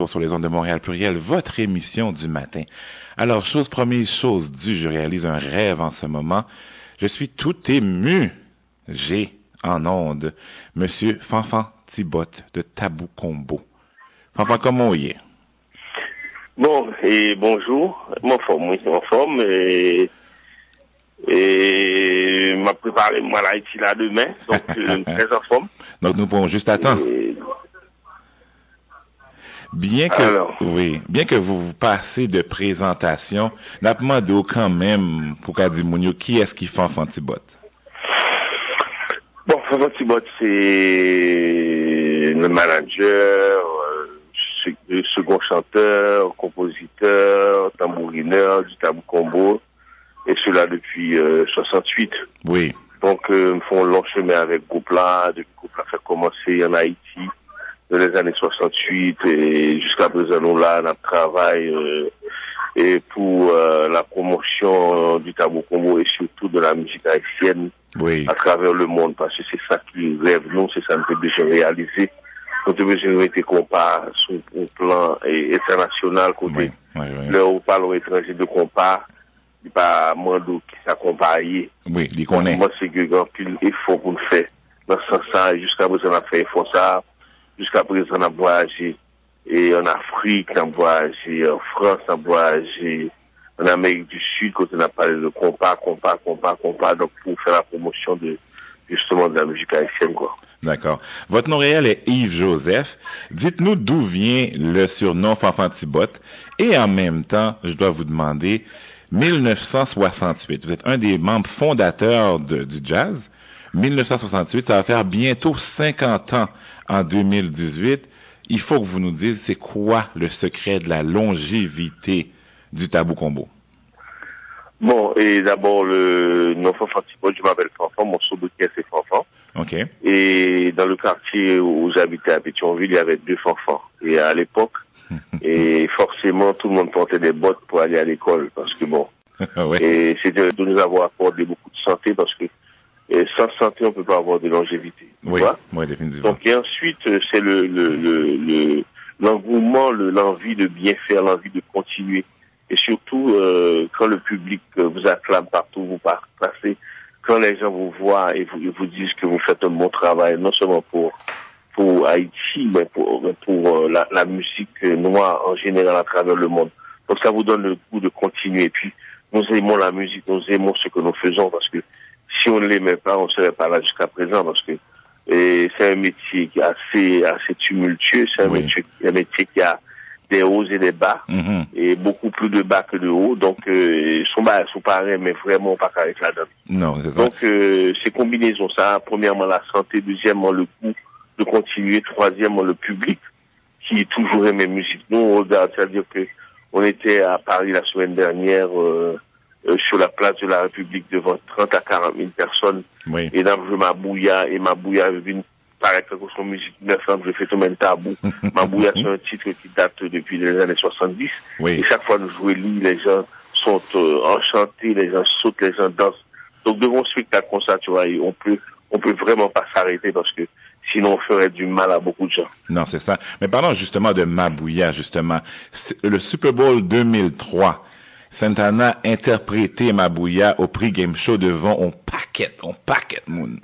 sur les ondes de Montréal Pluriel, votre émission du matin. Alors, chose promise, chose due, je réalise un rêve en ce moment. Je suis tout ému. J'ai en ondes Monsieur Fanfan Thibotte de Tabou Combo. Fanfan, comment il est? Bon, et bonjour. Mon forme, et m'a préparé moi l'Haïti là demain, donc très en forme. Donc nous pourrons juste attendre. Bien que vous passez de présentation, n'a pas demandé quand même pour Kadimounio qui est-ce qui fait Fanfan Thibotte? Bon, Fanfan Thibotte, c'est le manager, second chanteur, compositeur, tambourineur du Tabou Combo, et cela depuis 68. Oui. Donc, ils font un long chemin avec groupe-là, depuis que groupe-là fait commencer en Haïti dans les années 68, et jusqu'à présent, nous là, on travaille et pour la promotion du Tabou Combo et surtout de la musique haïtienne à travers le monde, parce que c'est ça qui rêve nous, c'est ça que nous devons réaliser. Nous devons être compas sur un plan international, côté. Là où parle étranger de compas, il n'y a pas Mando qui s'accompagne. Oui, il connaît. Moi, c'est que grand pile effort qu'on fait. Dans ce sens, jusqu'à présent, on a fait effort ça. Jusqu'à présent, on a voyagé et en Afrique, on a voyagé en France, on a voyagé en Amérique du Sud, quand on a parlé de compas, donc pour faire la promotion de justement de la musique haïtienne, quoi. D'accord. Votre nom réel est Yves Joseph. Dites-nous d'où vient le surnom Fanfan Thibotte et en même temps, je dois vous demander, 1968, vous êtes un des membres fondateurs du jazz. 1968, ça va faire bientôt 50 ans en 2018. Il faut que vous nous disiez c'est quoi le secret de la longévité du Tabou Combo. Bon, et d'abord, le nom Fanfan Thibotte, je m'appelle Fanfan, mon sobriquet c'est Fanfan. OK. Et dans le quartier où j'habitais à Pétionville, il y avait 2 Fanfans. Et à l'époque, et forcément, tout le monde portait des bottes pour aller à l'école, parce que bon, et c'était de nous avoir apporté beaucoup de santé, parce que sans santé, on peut pas avoir de longévité. Oui, définitivement. Donc, et ensuite, c'est l'engouement, l'envie de bien faire, l'envie de continuer. Et surtout, quand le public vous acclame partout, vous passez, quand les gens vous voient et vous disent que vous faites un bon travail, non seulement pour Haïti, mais pour la musique noire en général à travers le monde. Donc ça vous donne le goût de continuer. Et puis, nous aimons la musique, nous aimons ce que nous faisons, parce que si on ne l'aimait pas, on ne serait pas là jusqu'à présent, parce que c'est un métier qui est assez tumultueux, c'est un métier qui a des hauts et des bas, et beaucoup plus de bas que de hauts, donc sont pareils, mais vraiment pas carré là-dedans. Non, c'est ça. Donc ces combinaisons, ça, premièrement la santé, deuxièmement le goût de continuer, troisièmement le public qui toujours aime la musique. Nous on regarde, c'est-à-dire que on était à Paris la semaine dernière sur la place de la République devant 30 à 40 000 personnes, et là je Mabouya, et Mabouya est venu paraît que son musique neuf ans, je fais tout même tabou. Mabouya, c'est un titre qui date depuis les années 70. Et chaque fois que nous jouons les gens sont enchantés, les gens sautent, les gens dansent. Donc devant ce spectacle comme ça, tu vois, on peut vraiment pas s'arrêter, parce que sinon on ferait du mal à beaucoup de gens. Non, c'est ça. Mais parlons justement de Mabouya, justement. Le Super Bowl 2003, Santana interprétait Mabouya au Prix Game Show devant on paquet, moun.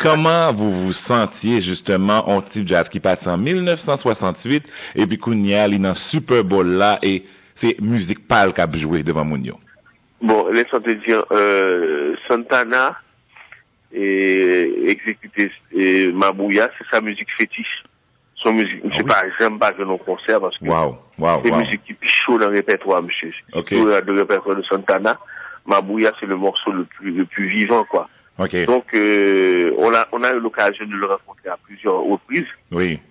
Comment vous vous sentiez justement en type jazz qui passe en 1968 et puis Kounia il dans Super Bowl là et c'est musique pâle qu'a joué devant Mounio? Bon, laisse-moi te dire, Santana et exécuté Mabouya, c'est sa musique fétiche. Son musique, j'aime pas que nos concerts, parce que c'est musique qui est chaud dans le répertoire, monsieur. Tout le répertoire de Santana, Mabouya c'est le morceau le plus vivant, quoi. Donc on a eu l'occasion de le rencontrer à plusieurs reprises.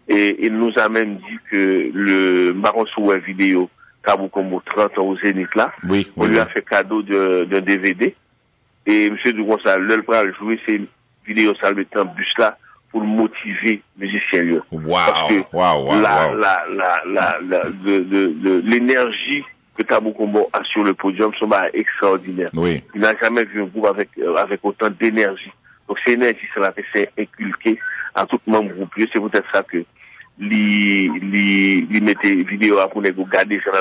Et il nous a même dit que le Baron Souhait vidéo Tabou Combo 30 ans au Zénith là, on lui a fait cadeau d'un DVD. Et M. Dugonsa, le jouer ces vidéos ça le temps bus là pour le motiver musicien. Parce que l'énergie que Tabou Combo a sur le podium sont extraordinaires. Il n'a jamais vu un groupe avec autant d'énergie. Donc cette énergie, ça l'a fait inculquer à tout membre groupe. C'est peut-être ça que il mettait vidéo pour nous regarder ça.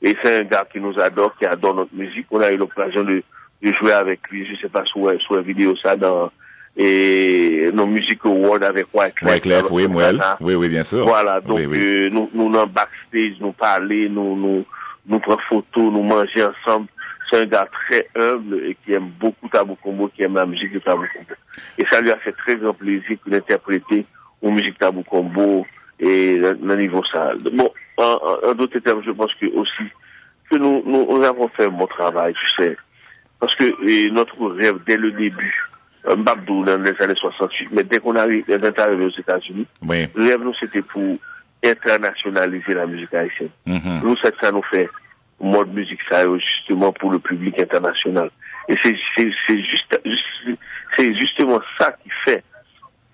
Et c'est un gars qui nous adore, qui adore notre musique. On a eu l'occasion de jouer avec lui, je sais pas sur la vidéo ça dans nos Music Awards avec Wyclef, oui, Moelle. Oui, bien sûr. Voilà, donc oui. nous dans backstage, nous parler, nous prendre photos, nous manger ensemble. C'est un gars très humble et qui aime beaucoup Tabou Combo, qui aime la musique de Tabou Combo. Et ça lui a fait très grand plaisir d'interpréter aux musiques Tabou Combo et dans niveau ça. Bon, en d'autres termes, je pense que aussi que nous avons fait un bon travail, tu sais. Parce que notre rêve, dès le début, Mbabdou dans les années 68, mais dès qu'on est arrivé aux États-Unis, oui. Le rêve, nous, c'était pour internationaliser la musique haïtienne. Nous, ça nous fait mode musique ça justement pour le public international. Et c'est justement ça qui fait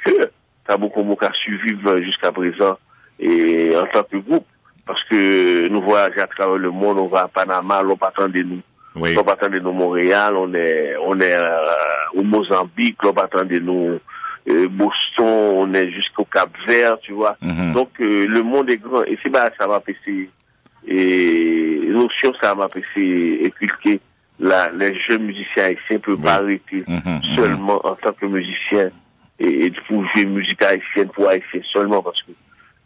que Tabou Combo a survécu jusqu'à présent et en tant que groupe. Parce que nous voyageons à travers le monde, on va à Panama, on pas de nous. Oui. On pas de nous Montréal, on est au Mozambique, on pas de nous Boston, on est jusqu'au Cap-Vert, tu vois. Donc le monde est grand et c'est ça m'a passé et notion ça m'a passé inculquer les jeunes musiciens haïtiens ne peuvent pas arrêter seulement en tant que musicien et pour jouer musique haïtienne pour haïtiens seulement parce que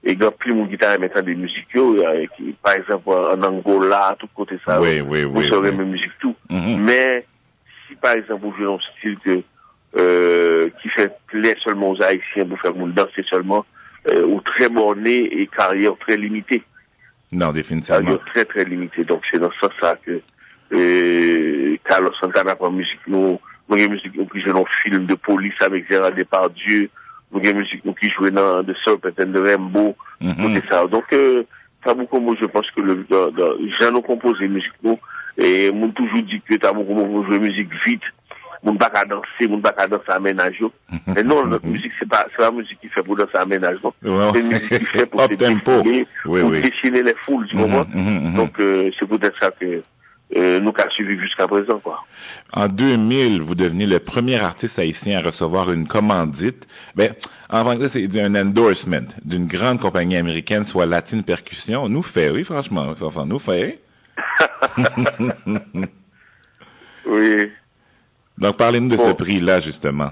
il y a plus de guitare maintenant des musiques qui par exemple en Angola à tout côté ça vous saurez mes musiques tout mais si par exemple vous jouez un style qui fait plaisir seulement aux haïtiens pour faire danser seulement ou très borné et carrière très limitée. Non, définitivement. Très très limité. Donc c'est dans ce sens que Carlos Santana pour musique nous avons musique nous qui joue dans film de police avec Gérard Depardieu, nous avons musique nous qui joue dans The Serpent and the Rainbow, tout ça. Donc Tabou Combo, je pense que j'ai nous composé musique nous et m'ont toujours dit que Tabou Combo vous jouer musique vite. Moun pas qu'à danser, moun pas qu'à danser à ménage. Mais non, notre musique, c'est pas la musique qui fait pour danser à ménage. C'est une musique qui fait pour se défouler, pour déchaîner les foules, tu comprends? Donc, c'est peut-être ça que nous avons suivi jusqu'à présent, quoi. En 2000, vous devenez le premier artiste haïtien à recevoir une commandite. En français, c'est un endorsement d'une grande compagnie américaine, soit Latine Percussion. Nous fait, oui, franchement, enfin, nous fait. Oui. Donc, parlez-nous de ce prix-là, justement,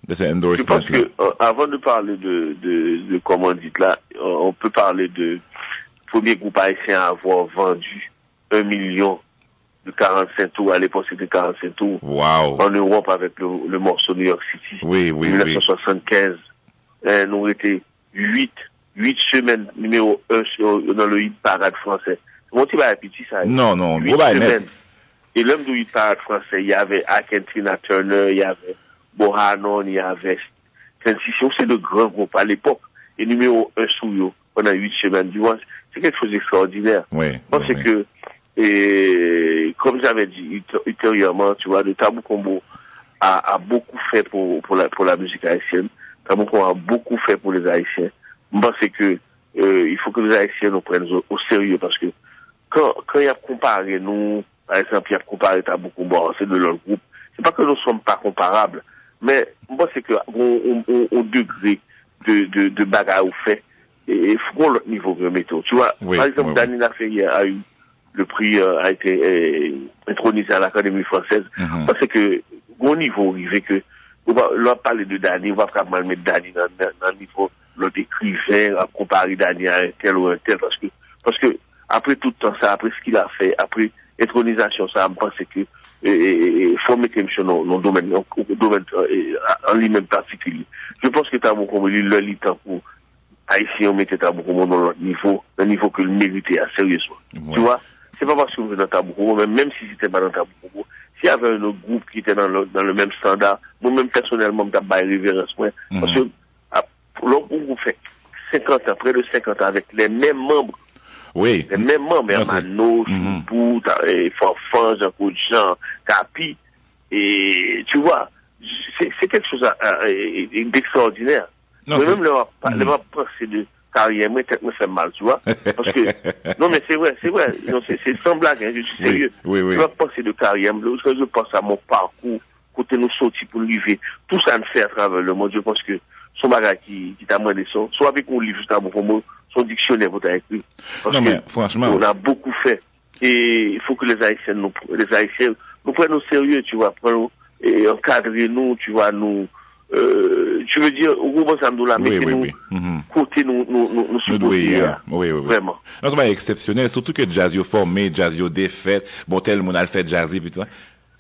de ce endorsement. Je pense que, avant de parler de commandite-là, on peut parler de premier groupe haïtien à avoir vendu 1 million de 45 tours. À l'époque, c'était 45 tours. Wow. En Europe, avec le morceau New York City. Oui. 1975. Nous étions 8 semaines numéro 1 dans le hit parade français. Mon petit petit, ça. Non, 8 semaines. Et l'homme du hit parade français, il y avait Akentina Turner, il y avait Bohanon, il y avait Transition, c'est de grands groupes à l'époque. Et numéro 1 sous eux, pendant 8 semaines du mois, c'est quelque chose d'extraordinaire. Oui. Parce que, comme j'avais dit ultérieurement, tu vois, le Tabou Combo a beaucoup fait pour la musique haïtienne. Tabou Combo a beaucoup fait pour les Haïtiens. Moi, c'est que, il faut que les Haïtiens nous prennent au sérieux parce que quand il y a comparé nous, par exemple, il y a comparé Tabou Combo, c'est de leur groupe. C'est pas que nous ne sommes pas comparables, mais moi, c'est que au degré de bagarre ou fait, et il faut qu'on le niveau remettre. Tu vois, par exemple, Dany Laferrière a eu le prix, a été intronisé à l'Académie française. Parce que, au niveau arrivé que, on va parler de Dany, on va pas mal mettre Dany dans le niveau, l'autre écrivain, à comparer Dany à un tel ou un tel, parce que, après tout le temps ça, après ce qu'il a fait, après intronisation, ça, je pense que, il faut mettre émission dans le domaine, en lui-même particulier. Je pense que Tabou Combo, le temps pour Haïtien, on mettait Tabou Combo dans le niveau que le méritait, sérieusement. Tu vois? C'est pas parce que vous êtes dans Tabou Combo, même si c'était pas dans Tabou Combo, s'il y avait un autre groupe qui était dans le même standard, moi-même, personnellement, je n'ai révérence, moi. Parce que, l'autre groupe fait 50 ans, près de 50 ans, avec les mêmes membres. Oui. Les mêmes membres, Hermano, Choubou, Fanfan, Jean-Claude Jean, Capi. Et, tu vois, c'est quelque chose d'extraordinaire. Même le pensée de carrière, moi, peut-être me fait mal, tu vois. Parce que, non, mais c'est vrai. Non, c'est sans blague, hein, je suis sérieux. Oui. Je vais penser de carrière, lorsque je pense à mon parcours, côté nous sortis pour livrer, tout ça me fait à travers le monde. Je pense que son bagage qui t'a demandé son, soit avec un livre juste à son dictionnaire pour t'as écrit. Parce non, mais que franchement. on a beaucoup fait. Et il faut que les Haïtiens nous prennent au sérieux, tu vois, et encadrer nous, tu vois, nous, tu veux dire, au groupe ensemble, là, mettez-nous, côté nous supporter. Oui. Vraiment. Non, c'est pas exceptionnel, surtout que Jazzio formé, Jazzio défait, bon, tel monde a le fait Jazzy, puis tout ça.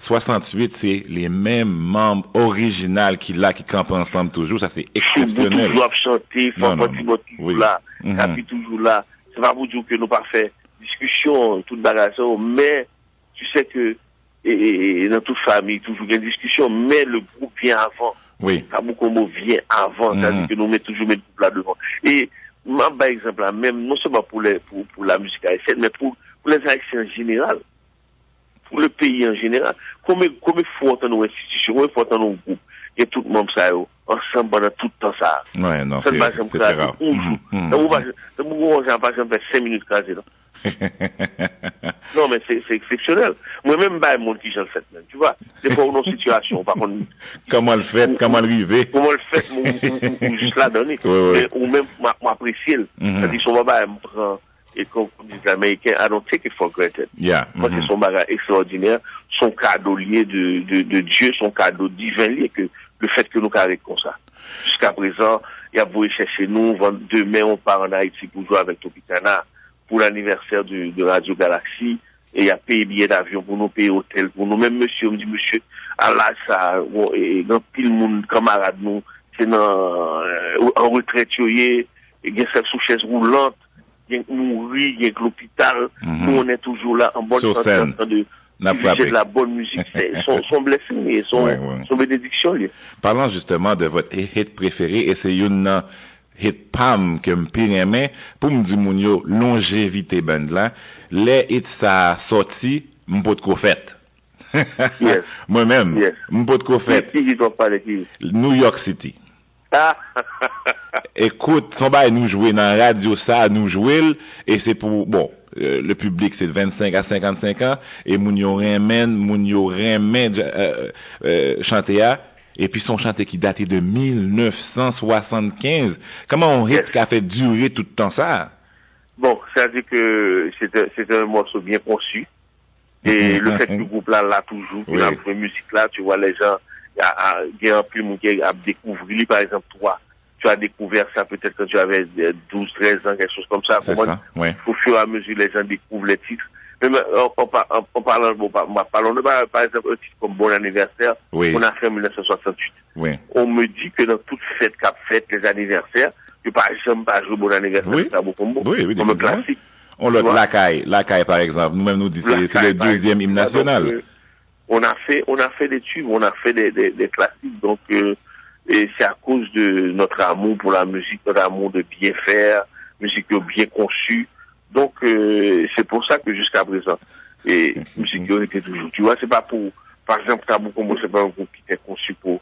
68, c'est les mêmes membres originaux qui campent ensemble toujours, ça c'est exceptionnel. Toujours chanter, toujours là, Capi toujours là. C'est pas pour dire que nous pas fait discussion, toute bagarre, mais tu sais que et dans toute famille, toujours une discussion, mais le groupe vient avant. Oui. Kabou Kombo vient avant, c'est-à-dire que nous mettons toujours le groupe là devant. Et moi, par exemple, là, même, non seulement pour la musique haïtienne, mais pour les Haïtiens en général, pour le pays en général, comme il faut entendre nos institutions, comme il faut entendre nos groupes, et tout le monde, ça, ensemble pendant tout le temps, ça. Ouais, non, ça c'est rare. Dans j'ai pas fait 5 minutes quasi, non? Non, mais c'est exceptionnel. Moi-même, bah, mon qui j'en fait, même. Tu vois, des fois, on a une situation, par contre. Comment le fait, comment le vivre. Comment le fait, ou juste la donner. Ou même, m'apprécier. C'est-à-dire, son baba, me prend, et comme disent les Américains, I don't take it for granted. Moi, c'est son bagage extraordinaire, son cadeau lié de Dieu, son cadeau divin lié, que le fait que nous carrons comme ça. Jusqu'à présent, il y a voulu chercher nous, demain, on part en Haïti pour jouer avec Tropicana, pour l'anniversaire de Radio Galaxy, et il y a payé billet d'avion pour nous, payer hôtel pour nous. Même monsieur, on me dit, monsieur, à là, ça, et dans pile monde, camarade nous, c'est en retraite, il y a sous chaise roulante, il y a mourir, il y a l'hôpital, nous, on est toujours là, en bonne santé, en train de de la bonne musique, son blessing et son bénédiction. Parlons justement de votre hit préféré, et c'est une hit Pam que me pire pour me dire mon yo longévité band là, les hits ça sorti, m'pot ko fait. Yes. Moi-même, m'pot ko fait. New York City. Écoute, son bail nous jouer dans la radio ça, nous jouer, et c'est pour, bon, le public c'est de 25 à 55 ans, et moun yo remen chanter à, et puis son chanté qui datait de 1975. Comment on hit qui a fait durer tout le temps ça? Bon, c'est-à-dire que c'est un morceau bien conçu, et le fait que le groupe là l'a toujours, puis la musique là, tu vois les gens, il y a un peu de monde qui a découvert, par exemple, toi, tu as découvert ça peut-être quand tu avais 12, 13 ans, quelque chose comme ça. Au fur et à mesure, les gens découvrent les titres. Mais en parlant de, par exemple, un titre comme Bon Anniversaire, on a fait en 1968. On me dit que dans toute fête qu'a fait les anniversaires, que par exemple, pas jouer Bon Anniversaire, c'est comme un classique. On l'a Lacaille, par exemple. Nous-mêmes, nous disons, c'est le deuxième hymne national. On a fait des tubes, on a fait des classiques, donc et c'est à cause de notre amour pour la musique, notre amour de bien faire, musique bien conçue. Donc c'est pour ça que jusqu'à présent, et musique était toujours. Tu vois, c'est pas pour, par exemple, Tabou Combo, c'est pas un groupe qui était conçu pour,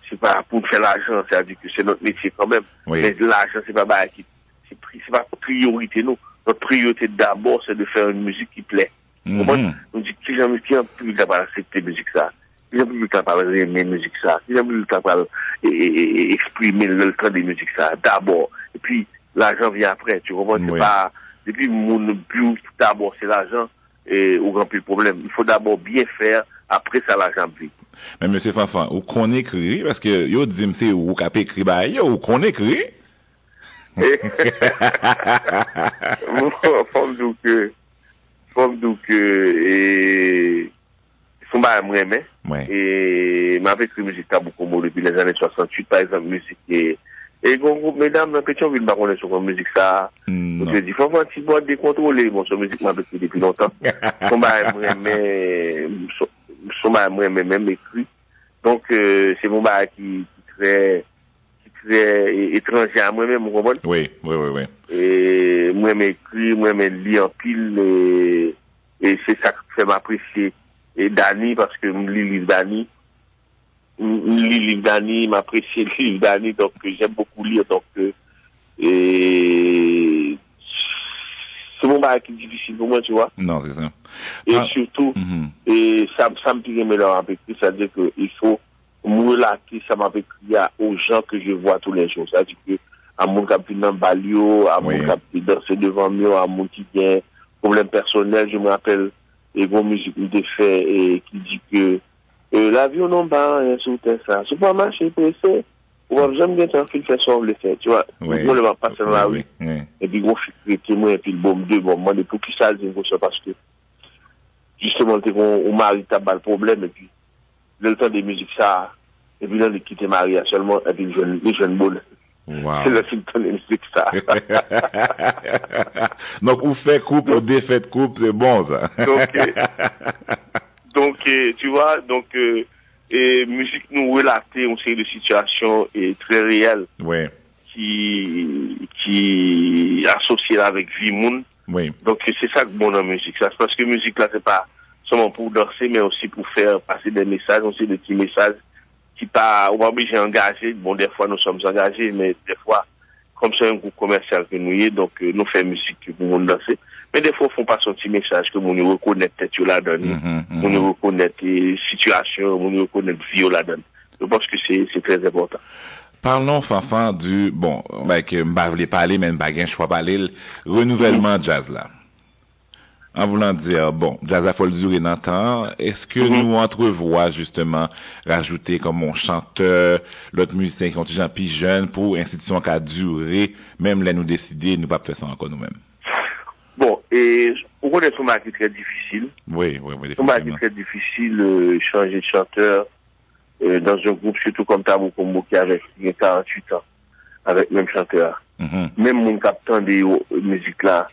c'est pas pour faire l'argent, c'est-à-dire que c'est notre métier quand même. Mais l'argent, c'est pas c'est pas priorité, non. Notre priorité d'abord, c'est de faire une musique qui plaît. On dit qui a plus capable d'accepter la musique ça, qui a plus capable d'aimer la musique ça, qui a plus capable d'exprimer le temps de la musique ça d'abord, et puis l'argent vient après, tu comprends? C'est pas depuis mon but d'abord c'est l'argent et au grand plus le problème. Il faut d'abord bien faire, après ça l'argent vient. Mais monsieur Fanfan, ou qu'on écrit, parce que yo dit c'est ou capé écrit bah yo ou qu'on écrit. Donc et son ba m'aimer et m'a fait écrit musique Tabou Combo depuis les années 68 par exemple musique et groupe mesdames dans Pétionville pas connaître sur musique ça donc je dis faut un petit boîte décontrôler bon sur musique m'a fait depuis longtemps son ba m'aimer même écrit donc c'est mon ba qui très étranger à moi-même, vous comprenez? Oui. Et moi-même écrit, moi-même lis en pile, et c'est ça qui fait m'apprécier. Et Dani, parce que je lis le livre Dani, m'apprécie le livre Dani, donc j'aime beaucoup lire, donc et c'est mon bagage qui est difficile pour moi, tu vois? Non, c'est ça. Et surtout, et ça me pique mes leurs avec lui, c'est-à-dire qu'il faut me relater, ça m'a écrit aux gens que je vois tous les jours. C'est-à-dire que, à mon cap dans balio, à mon cap danser devant moi, à mon qui vient, problème personnel, je me rappelle, et bon musique me fait, et qui dit que, l'avion non pas, sur ça. C'est pas marcher, c'est, j'aime bien un film fait ça, on le fait, tu vois. Oui. On le va passer dans la rue. Oui. Et puis, on fait témoin, et puis le bombe 2, bon, moi, pour qui ça, je ça parce que, justement, on mari tabac le problème, et puis, le temps des musiques, ça, et puis là, il quitte Maria seulement, et puis les jeunes boules. Wow. C'est le temps des musiques, ça. Donc, ou fait couple, ou défait de couple, c'est bon, ça. donc, tu vois, et musique nous relater une série de situations très réelles. Oui. Qui associées avec vie monde. Oui. Donc, c'est ça que bon dans la musique. Ça, parce que musique, là, c'est pas seulement pour danser, mais aussi pour faire passer des messages, aussi des petits messages qui pas, on va obligé d'engager. Bon, des fois, nous sommes engagés, mais des fois, comme c'est un groupe commercial que nous y est, donc, nous faisons musique pour nous danser. Mais des fois, font pas son petit message que nous reconnaît peut-être la donne. Nous reconnaît les situations, nous reconnaît vie la donne. Je pense que c'est très important. Parlons, Fanfan, du, bon, que je voulais parler, mais je ne parler, le renouvellement jazz là. En voulant dire, bon, jazz a faut le durer dans le temps, est-ce que nous entrevoit justement rajouter comme mon chanteur, l'autre musicien qui sont toujours plus jeunes pour institution qui a duré, même là nous décider, nous pas faire ça encore nous-mêmes? Bon, et on connaît un marché très difficile. Oui. Un marché très difficile, changer de chanteur dans un groupe, surtout comme Tabou Combo qui avait 48 ans, avec le même chanteur. Même mon capitaine des musiques là,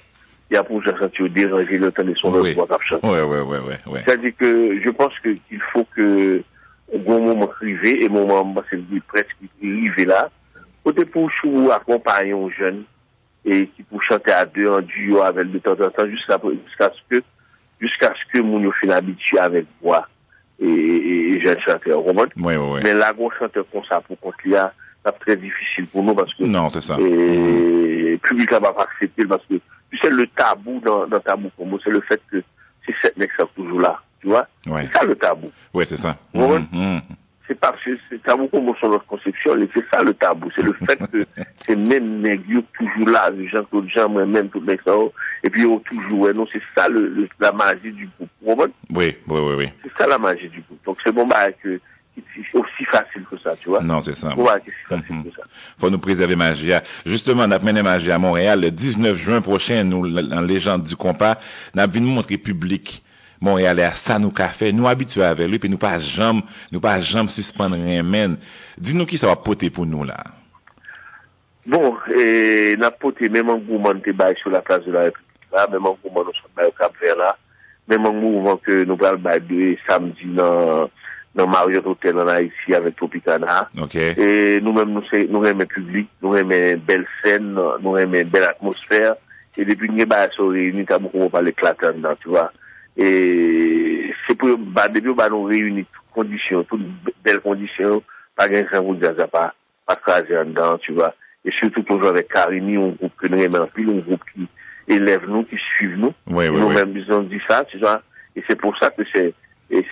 il y a pour chanter déranger le temps de son voix cap chanter. Oui. C'est-à-dire que je pense qu'il faut que au bon moment arrivé, et moment c'est presque arrivé là, côté pour accompagner aux jeunes et qui pour chanter à deux en duo avec de temps en temps jusqu'à ce que mon fin habitué avec voix et jeune chanteur. Oui. Mais là, gros chanteur comme ça pour contre là, c'est très difficile pour nous parce que non, c'est ça. Et le public là va pas accepter parce que tu sais le tabou dans Tabou Combo, c'est le fait que c'est cette mec ça toujours là, tu vois. Ouais. C'est ça le tabou. Oui, c'est ça. C'est pas que c'est Tabou Combo sur notre conception, et c'est ça le tabou, c'est le fait que c'est même nègres toujours là, les gens que gens moi-même tout les ça et puis toujours non, c'est ça la magie du groupe. Oui. C'est ça la magie du groupe. Donc c'est bon que c'est aussi facile que ça, tu vois. Non, c'est ça. C'est facile que ça. Faut nous préserver Magia. Justement, on a mené Magia à Montréal le 19 juin prochain, nous, en Légende du Compas, on a vu nous montrer public Montréal à ça nous café, nous habitués avec lui, puis nous pas jamais suspendre rien, men. Dis-nous qui ça va poter pour nous, là. Bon, et n'a poté même un mouvement de bail sur la place de la République, là, même un mouvement au Cap-Vert, là, même un mouvement que nous allons bailler samedi dans Marriott Hotel en Haïti avec Tropicana. Okay. Et nous-mêmes, nous aimons public, nous aimons belle scène, nous aimons belle atmosphère. Et depuis que nous sommes réunis, nous avons parlé éclatant dedans, tu vois. Et c'est pour, depuis que nous réunis toutes conditions, toutes belles conditions, pas grand chose pour dire ça, pas craser dedans, tu vois. Et surtout toujours avec Karimi, un groupe que nous aimons en pile, un groupe qui élève nous, qui suit nous. Nous-mêmes, ils ont dit ça, tu vois. Et c'est pour ça que c'est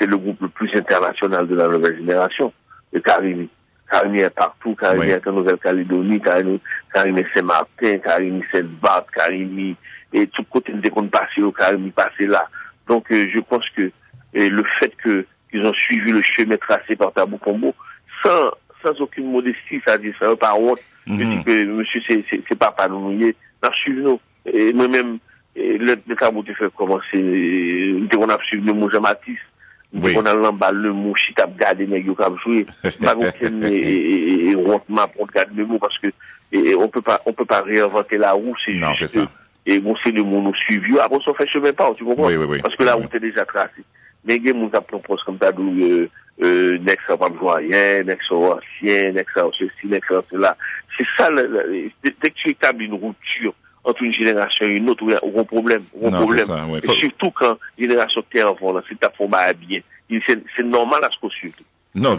le groupe le plus international de la nouvelle génération, le Karimi. Karimi est partout, Karimi est en Nouvelle-Calédonie, Karimi est Saint-Martin, Karimi est Saint-Barth, Karimi, et tout côté de qu'on passe au Karimi passé là. Donc, je pense que le fait qu'ils ont suivi le chemin tracé par Tabou Combo, sans aucune modestie, c'est-à-dire sans par honte, je dis que monsieur, c'est papa nous, nous suivi nous. Et moi-même, le Tabou te fait commencer, on a suivi le mot Jean-Matisse, on a l'emballe le mot chitap gade nèg yo k'ap jouer pas aucun et hontement pour garder le mot parce que on peut pas réinventer la roue, c'est juste et bon c'est le mot nous suivi après on fait chemin pas, tu comprends? Parce que la route est déjà tracée. Mais il y a des gens qui proposent comme ça next ça pas joyen, next ancien, next ceci, next cela. C'est ça dès que tu établis une rupture entre une génération et une autre, on a un problème. Et surtout quand une génération qui est en fond, c'est ta forme à bien. C'est normal à ce qu'on suit.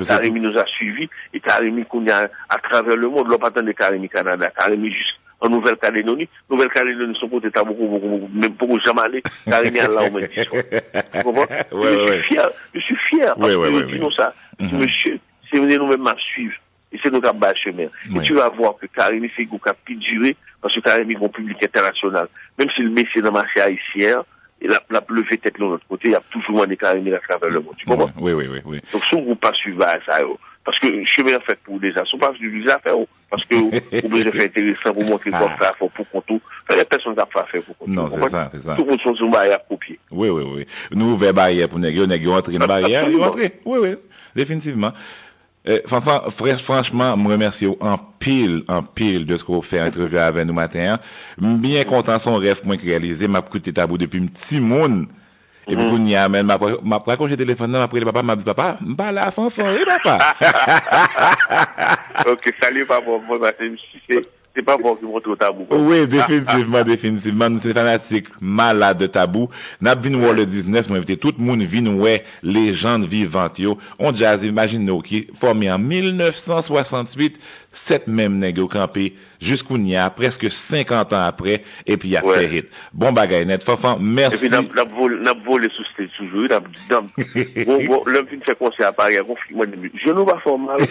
Karimi nous a suivis, et Karimi qu'on a à travers le monde, l'on pas de Karimi Canada, Karimi juste en Nouvelle-Calédonie. Nouvelle-Calédonie, son côté, t'as beaucoup, même pour jamais aller, Karimi à là, au moins, tu comprends? Je suis fier, parce que, dis-nous ça, monsieur, c'est nous-mêmes à suivre. Et c'est nous qui avons chemin. Et tu vas voir que Karimi fait qu'on a pu durer, parce que Karimi est un public international. Même si le métier dans le marché haïtien, il a levé tête de l'autre côté, il y a toujours des Karimi à travers le monde. Tu comprends? Oui. Donc, si on ne pas suivre ça, parce que le chemin est fait pour des gens, si on ne pas suivre ça, parce que vous besoin faire intéressant pour montrer quoi faire, pour contour. Il y a personne qui a pas fait pour contour. Non, c'est ça. Tout le monde sont sur une barrière copier. Oui. Nous ouvrons barrière pour négocier, entrer dans la barrière, oui, définitivement. Franchement, je remercie en pile de ce que vous faites interview avec nous matin. Bien content son rêve moi qui réalisé, m'a écouté tabou depuis un petit monde. Et puis, il y a même, quand j'ai téléphone, après le papa m'a dit, papa, m'pas là, fanfan, et papa. Ok, salut, papa, c'est pas bon que montre au tabou. Oui, définitivement, nous sommes fanatiques, malades de tabou. N'a venu voir le 19, nous invité tout le monde vient voir légendes vivantes, yo. On jazz, imagine-nous, qui formé en 1968, cette même nègre campé jusqu'où il y a presque 50 ans après, et puis il y a fait hit. Bon bagay net, Fanfan, merci. Et puis, n'a volé sous stage toujours, l'homme qui fait concert à Paris, moi, je ne vais pas mal.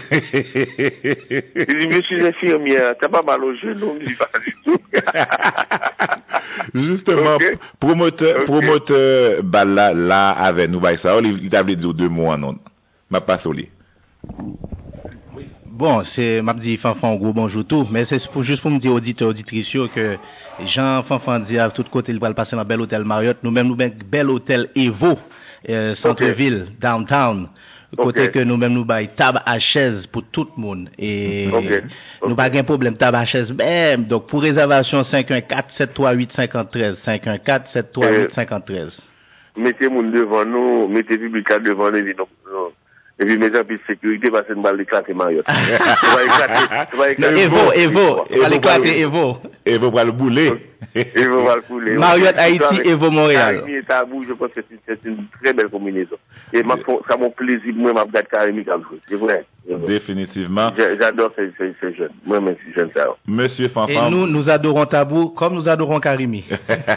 Il dit, je suis infirmière, t'as pas mal au genou, je ne dis pas du tout. Justement, promoteur, là, avec nous, ça, il t'a dit 2 mois, non. Ma passe au lit. Bon, c'est m'a dit Fanfan gros bonjour tout, mais c'est juste pour me dire auditeurs auditrices que Jean Fanfan dit à tout côté il va passer dans bel hôtel Marriott, nous-mêmes nous bel hôtel Evo centre-ville downtown. Côté que nous-mêmes nous bail table à chaise pour tout le monde et nous pas de problème table à chaise même. Donc pour réservation 514-738-5013 514-738-5013. Mettez moun devant nous, mettez public devant nous. Et puis, mes amis de sécurité, parce que nous allons éclater Marriott. Evo, on va l'éclater Evo. Evo va le bouler. Evo va le bouler. Marriott Haïti, Evo Montréal. Karimi et Tabou, je pense que c'est une très belle combinaison. Et ça mon plaisir, moi, m'a regardé Karimi comme ça. C'est vrai. Définitivement. J'adore ces jeunes. Moi-même, je suis jeune, ça. Monsieur Fanfan. Et nous adorons Tabou comme nous adorons Karimi.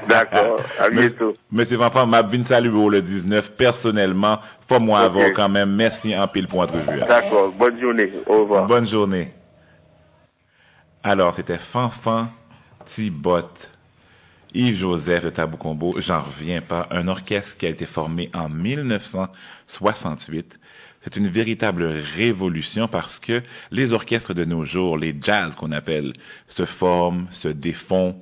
D'accord. À bientôt. Monsieur Fanfan, m'a bien salué le 19 personnellement. Pas moi avant quand même. Merci en pile pour entrevue. D'accord. Bonne journée. Au revoir. Bonne journée. Alors, c'était Fanfan Thibot, Yves Joseph de Tabou Combo. J'en reviens pas. Un orchestre qui a été formé en 1968. C'est une véritable révolution parce que les orchestres de nos jours, les jazz qu'on appelle, se forment, se défont.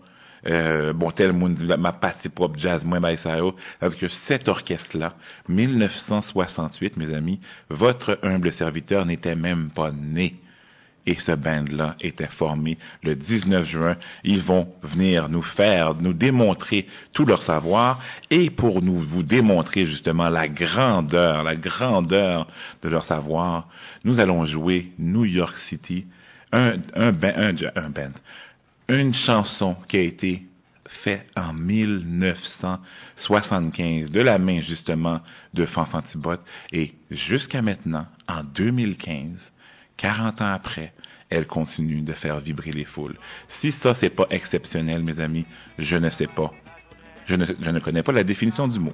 Tel monde ma partie propre jazz moins ça parce que cet orchestre là 1968 mes amis, votre humble serviteur n'était même pas né et ce band là était formé le 19 juin. Ils vont venir nous démontrer tout leur savoir et pour vous démontrer justement la grandeur de leur savoir, nous allons jouer New York City, une chanson qui a été faite en 1975 de la main justement de Fanfan Thibot et jusqu'à maintenant, en 2015, 40 ans après, elle continue de faire vibrer les foules. Si ça, c'est pas exceptionnel, mes amis, je ne sais pas. Je ne connais pas la définition du mot.